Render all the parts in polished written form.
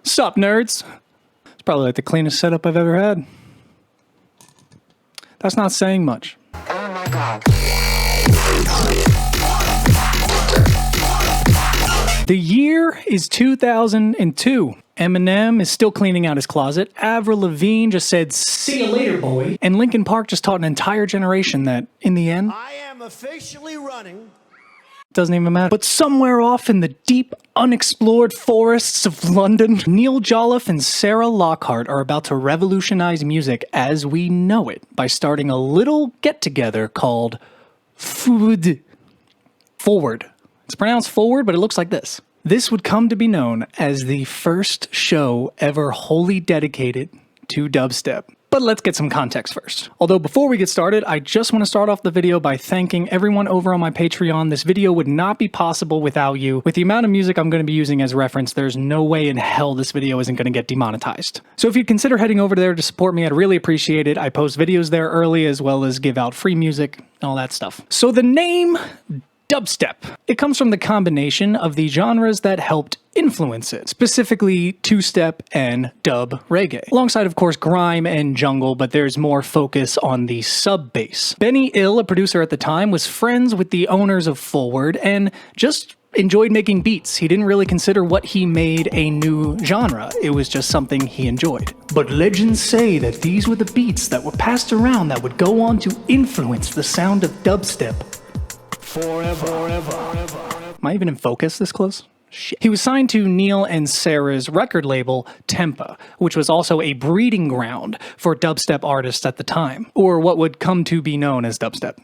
Sup, nerds? It's probably like the cleanest setup I've ever had. That's not saying much. Oh my god. The year is 2002. Eminem is still cleaning out his closet. Avril Lavigne just said, "See you later, boy." And Linkin Park just taught an entire generation that, in the end, I am officially running. doesn't even matter. But somewhere off in the deep, unexplored forests of London, Neil Jolliffe and Sarah Lockhart are about to revolutionize music as we know it by starting a little get-together called Forward. It's pronounced forward, but it looks like this. This would come to be known as the first show ever wholly dedicated to dubstep. But let's get some context first. Although before we get started, I just want to start off the video by thanking everyone over on my Patreon. This video would not be possible without you. With the amount of music I'm going to be using as reference, there's no way in hell this video isn't going to get demonetized. So if you'd consider heading over there to support me, I'd really appreciate it. I post videos there early as well as give out free music, all that stuff. So the name dubstep. It comes from the combination of the genres that helped influence it, specifically two-step and dub reggae, alongside of course grime and jungle, but there's more focus on the sub-bass. Benny Ill, a producer at the time, was friends with the owners of Forward and just enjoyed making beats. He didn't really consider what he made a new genre. It was just something he enjoyed. But legends say that these were the beats that were passed around that would go on to influence the sound of dubstep forever. Am I even in focus this close? Shit. He was signed to Neil and Sarah's record label, Tempa, which was also a breeding ground for dubstep artists at the time, or what would come to be known as dubstep.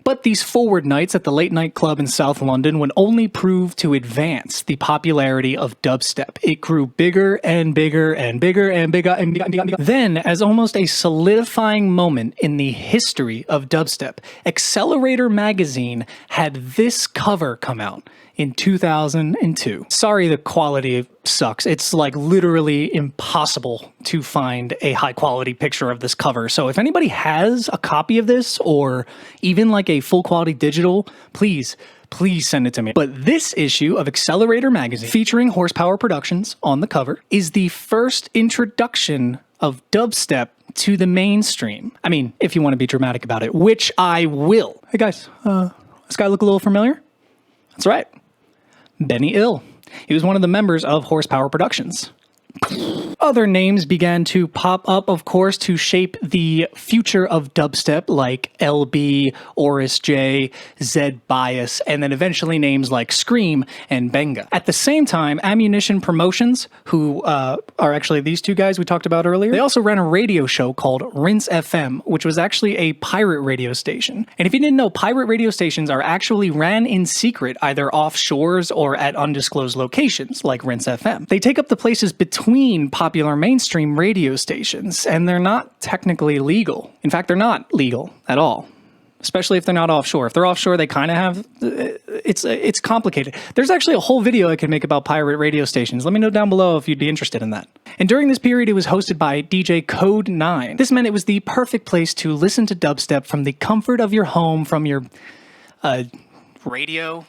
But these Forward nights at the late night club in South London would only prove to advance the popularity of dubstep. It grew bigger and bigger and bigger and bigger and bigger and bigger. Then, as almost a solidifying moment in the history of dubstep, Accelerator magazine had this cover come out in 2002. Sorry, the quality sucks. It's like literally impossible to find a high quality picture of this cover. So if anybody has a copy of this or even like a full quality digital, please send it to me. But this issue of Accelerator magazine, featuring Horsepower Productions on the cover, is the first introduction of dubstep to the mainstream. If you want to be dramatic about it, which I will. Hey guys, this guy look a little familiar? That's right. Benny Ill. He was one of the members of Horsepower Productions. Other names began to pop up, of course, to shape the future of dubstep, like LB, Oris J, Zed Bias, and then eventually names like Scream and Benga. At the same time, Ammunition Promotions, who are actually these two guys we talked about earlier, they also ran a radio show called Rinse FM, which was actually a pirate radio station. And if you didn't know, pirate radio stations are actually ran in secret, either offshores or at undisclosed locations, like Rinse FM. They take up the places between popular mainstream radio stations, and they're not technically legal. In fact, they're not legal at all, especially if they're not offshore. If they're offshore, they kind of have, it's complicated. There's actually a whole video I can make about pirate radio stations. Let me know down below if you'd be interested in that. And during this period, it was hosted by DJ Code 9. This meant it was the perfect place to listen to dubstep from the comfort of your home, from your radio,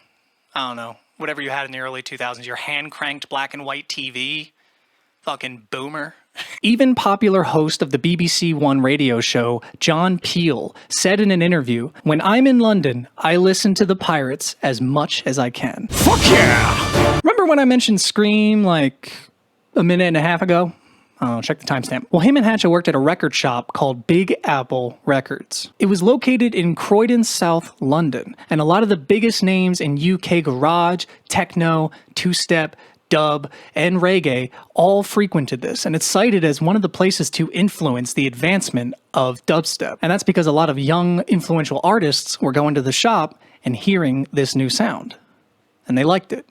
I don't know, whatever you had in the early 2000s, your hand-cranked black and white TV. Fucking boomer. Even popular host of the BBC One radio show, John Peel, said in an interview, "When I'm in London, I listen to the Pirates as much as I can." Fuck yeah! Remember when I mentioned Scream like a minute and a half ago? Oh, check the timestamp. Well, him and Hatcha worked at a record shop called Big Apple Records. It was located in Croydon, South London, and a lot of the biggest names in UK garage, techno, two-step, dub, and reggae all frequented this, and it's cited as one of the places to influence the advancement of dubstep. And that's because a lot of young, influential artists were going to the shop and hearing this new sound, and they liked it.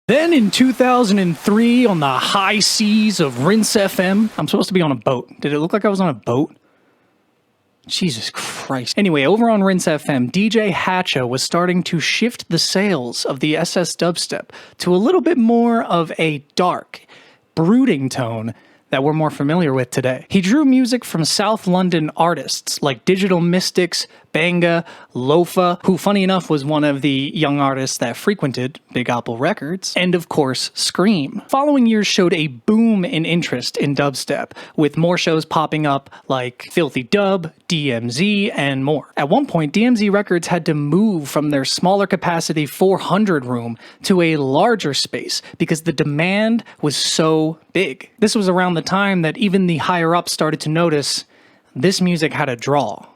Then in 2003, on the high seas of Rinse FM, I'm supposed to be on a boat. Did it look like I was on a boat? Jesus Christ. Anyway, over on Rinse FM, DJ Hatcha was starting to shift the sails of the SS dubstep to a little bit more of a dark, brooding tone that we're more familiar with today. He drew music from South London artists like Digital Mystics, Banga, Lofa, who funny enough was one of the young artists that frequented Big Apple Records, and of course Scream. Following years showed a boom in interest in dubstep, with more shows popping up like Filthy Dub, DMZ, and more. At one point, DMZ Records had to move from their smaller capacity 400 room to a larger space because the demand was so big. This was around the time that even the higher ups started to notice this music had a draw.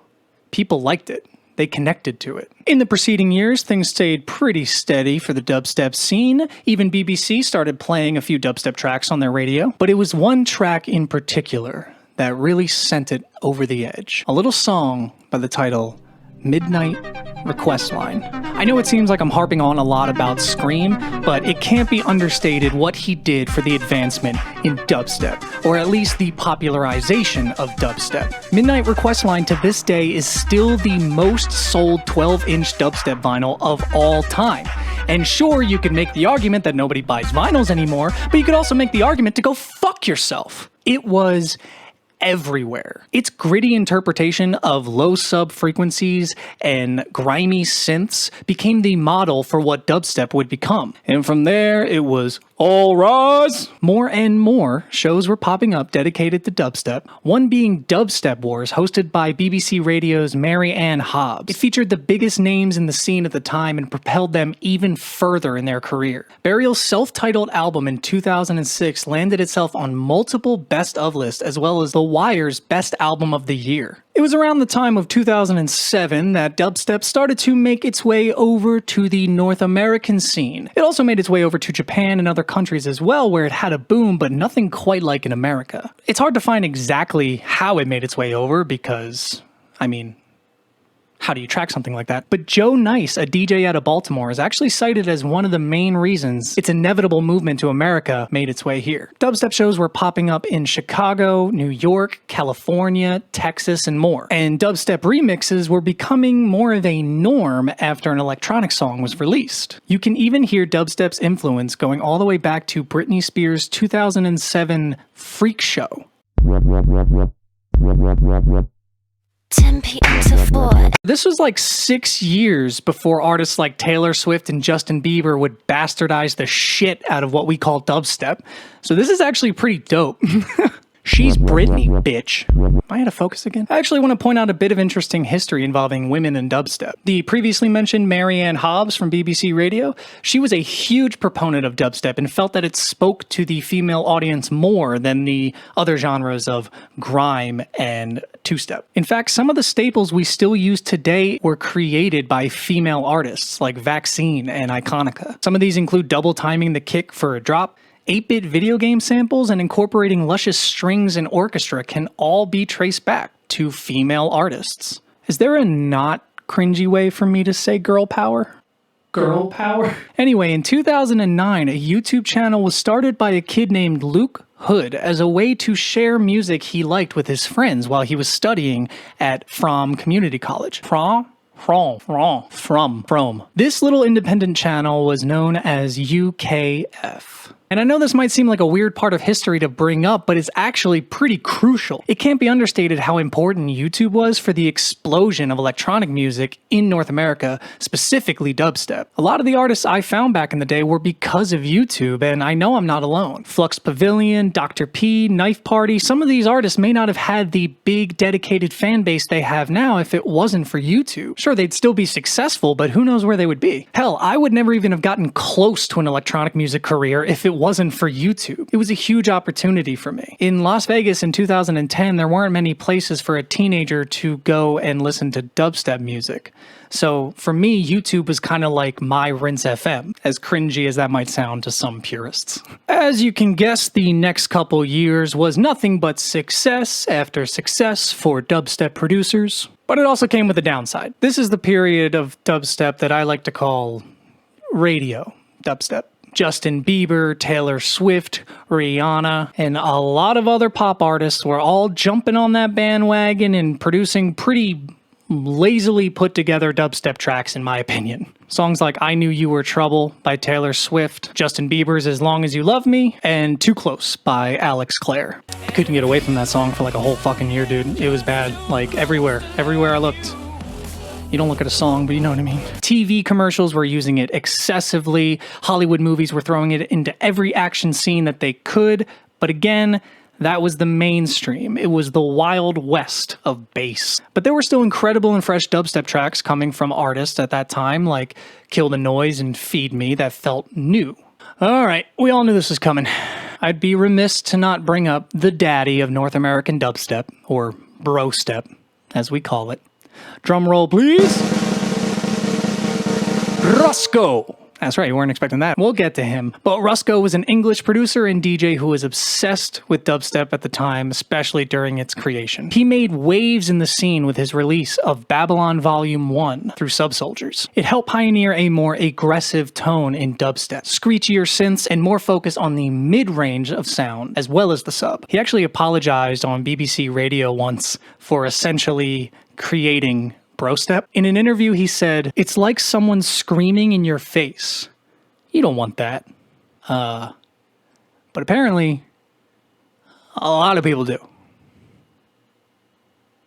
People liked it. They connected to it. In the preceding years, things stayed pretty steady for the dubstep scene. Even BBC started playing a few dubstep tracks on their radio, but it was one track in particular that really sent it over the edge. A little song by the title Midnight Request Line. I know it seems like I'm harping on a lot about Scream, but it can't be understated what he did for the advancement in dubstep, or at least the popularization of dubstep. Midnight Request Line to this day is still the most sold 12-inch dubstep vinyl of all time. And sure, you could make the argument that nobody buys vinyls anymore, but you could also make the argument to go fuck yourself. It was everywhere. Its gritty interpretation of low sub frequencies and grimy synths became the model for what dubstep would become. And from there, it was all rise. More and more shows were popping up dedicated to dubstep, one being Dubstep Wars, hosted by BBC Radio's Mary Ann Hobbs. It featured the biggest names in the scene at the time and propelled them even further in their career. Burial's self-titled album in 2006 landed itself on multiple best of lists, as well as The Wire's Best Album of the Year. It was around the time of 2007 that dubstep started to make its way over to the North American scene. It also made its way over to Japan and other countries as well, where it had a boom, but nothing quite like in America. It's hard to find exactly how it made its way over because, how do you track something like that? But Joe Nice, a DJ out of Baltimore, is actually cited as one of the main reasons its inevitable movement to America made its way here. Dubstep shows were popping up in Chicago, New York, California, Texas, and more. And dubstep remixes were becoming more of a norm after an electronic song was released. You can even hear dubstep's influence going all the way back to Britney Spears' 2007 Freak Show. 10 p.m. to 4. This was like 6 years before artists like Taylor Swift and Justin Bieber would bastardize the shit out of what we call dubstep. So this is actually pretty dope. She's Britney, bitch. Am I out of focus again? I actually want to point out a bit of interesting history involving women in dubstep. The previously mentioned Mary Ann Hobbs from BBC Radio, she was a huge proponent of dubstep and felt that it spoke to the female audience more than the other genres of grime and two-step. In fact, some of the staples we still use today were created by female artists like Vaccine and Iconica. Some of these include double timing the kick for a drop, 8-bit video game samples, and incorporating luscious strings and orchestra can all be traced back to female artists. Is there a not cringy way for me to say girl power? Girl power? Anyway, in 2009, a YouTube channel was started by a kid named Luke Hood as a way to share music he liked with his friends while he was studying at From Community College. From. This little independent channel was known as UKF. And I know this might seem like a weird part of history to bring up, but it's actually pretty crucial. It can't be understated how important YouTube was for the explosion of electronic music in North America, specifically dubstep. A lot of the artists I found back in the day were because of YouTube, and I know I'm not alone. Flux Pavilion, Dr. P, Knife Party, some of these artists may not have had the big dedicated fan base they have now if it wasn't for YouTube. Sure, they'd still be successful, but who knows where they would be. Hell, I would never even have gotten close to an electronic music career if it wasn't for YouTube. It was a huge opportunity for me. In Las Vegas in 2010, there weren't many places for a teenager to go and listen to dubstep music. So for me, YouTube was kind of like my Rinse FM, as cringy as that might sound to some purists. As you can guess, the next couple years was nothing but success after success for dubstep producers. But it also came with a downside. This is the period of dubstep that I like to call radio dubstep. Justin Bieber, Taylor Swift, Rihanna, and a lot of other pop artists were all jumping on that bandwagon and producing pretty lazily put together dubstep tracks in my opinion. Songs like I Knew You Were Trouble by Taylor Swift, Justin Bieber's As Long As You Love Me, and Too Close by Alex Clare. couldn't get away from that song for like a whole fucking year, dude. It was bad. Like, everywhere I looked. You don't look at a song, but you know what I mean. TV commercials were using it excessively. Hollywood movies were throwing it into every action scene that they could. But again, that was the mainstream. It was the Wild West of bass. But there were still incredible and fresh dubstep tracks coming from artists at that time, like Kill the Noise and Feed Me, that felt new. Alright, we all knew this was coming. I'd be remiss to not bring up the daddy of North American dubstep, or brostep, as we call it. Drum roll, please. Rusko. That's right, you weren't expecting that. We'll get to him. But Rusko was an English producer and DJ who was obsessed with dubstep at the time, especially during its creation. He made waves in the scene with his release of Babylon Volume 1 through Subsoldiers. It helped pioneer a more aggressive tone in dubstep, screechier synths, and more focus on the mid-range of sound, as well as the sub. He actually apologized on BBC Radio once for essentially creating brostep. In an interview, he said, "It's like someone screaming in your face. You don't want that." But apparently, a lot of people do.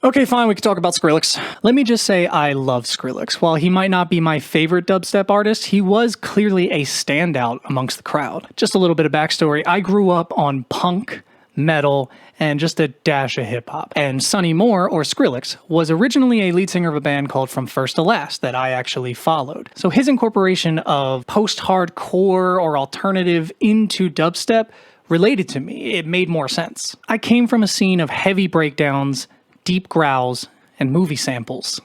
Okay, fine, we can talk about Skrillex. Let me just say I love Skrillex. While he might not be my favorite dubstep artist, he was clearly a standout amongst the crowd. Just a little bit of backstory. I grew up on punk, metal, and just a dash of hip-hop. And Sonny Moore, or Skrillex, was originally a lead singer of a band called From First to Last that I actually followed. So his incorporation of post-hardcore or alternative into dubstep related to me. It made more sense. I came from a scene of heavy breakdowns, deep growls, and movie samples.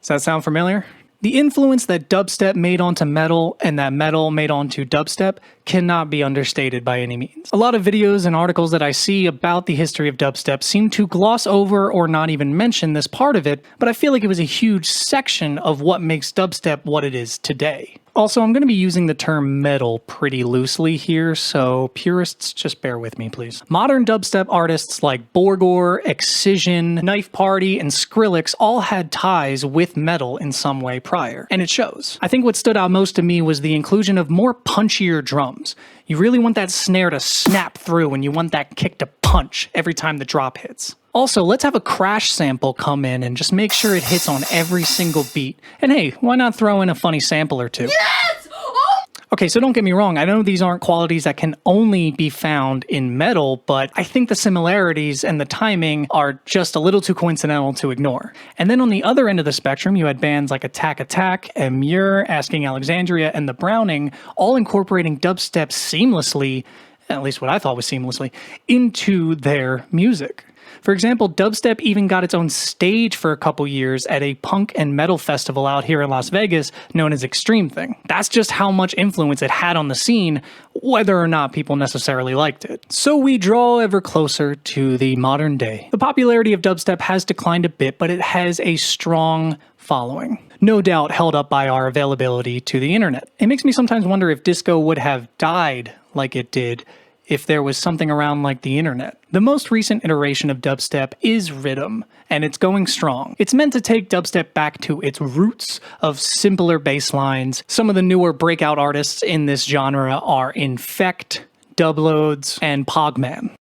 Does that sound familiar? The influence that dubstep made onto metal and that metal made onto dubstep cannot be understated by any means. A lot of videos and articles that I see about the history of dubstep seem to gloss over or not even mention this part of it, but I feel like it was a huge section of what makes dubstep what it is today. Also, I'm going to be using the term metal pretty loosely here, so purists, just bear with me, please. Modern dubstep artists like Borgor, Excision, Knife Party, and Skrillex all had ties with metal in some way prior, and it shows. I think what stood out most to me was the inclusion of more punchier drums. You really want that snare to snap through, and you want that kick to punch every time the drop hits. Also, let's have a crash sample come in and just make sure it hits on every single beat. And hey, why not throw in a funny sample or two? Yes! Oh! Okay, so don't get me wrong, I know these aren't qualities that can only be found in metal, but I think the similarities and the timing are just a little too coincidental to ignore. And then on the other end of the spectrum, you had bands like Attack Attack, Muir, Asking Alexandria, and The Browning, all incorporating dubstep seamlessly, at least what I thought was seamlessly, into their music. For example, dubstep even got its own stage for a couple years at a punk and metal festival out here in Las Vegas known as Extreme Thing. That's just how much influence it had on the scene, whether or not people necessarily liked it. So we draw ever closer to the modern day. The popularity of dubstep has declined a bit, but it has a strong following. No doubt held up by our availability to the internet. It makes me sometimes wonder if disco would have died like it did if there was something around like the internet. The most recent iteration of dubstep is Rhythm, and it's going strong. It's meant to take dubstep back to its roots of simpler bass lines. Some of the newer breakout artists in this genre are Infect, Dubloads, and Pogman.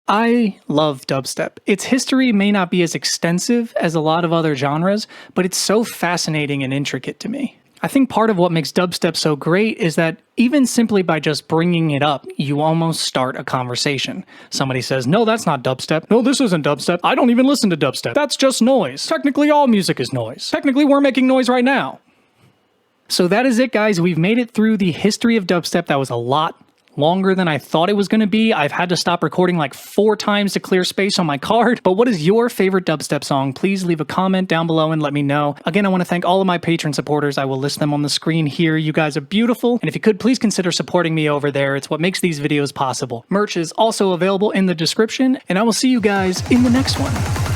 I love dubstep. Its history may not be as extensive as a lot of other genres, but it's so fascinating and intricate to me. I think part of what makes dubstep so great is that even simply by just bringing it up, you almost start a conversation. Somebody says, "No, that's not dubstep. No, this isn't dubstep. I don't even listen to dubstep. That's just noise. Technically, all music is noise. Technically, we're making noise right now." So that is it, guys. We've made it through the history of dubstep. That was a lot longer than I thought it was going to be. I've had to stop recording like 4 times to clear space on my card. But what is your favorite dubstep song? Please leave a comment down below and let me know. Again, I want to thank all of my Patreon supporters. I will list them on the screen here. You guys are beautiful. And if you could, please consider supporting me over there. It's what makes these videos possible. Merch is also available in the description, and I will see you guys in the next one.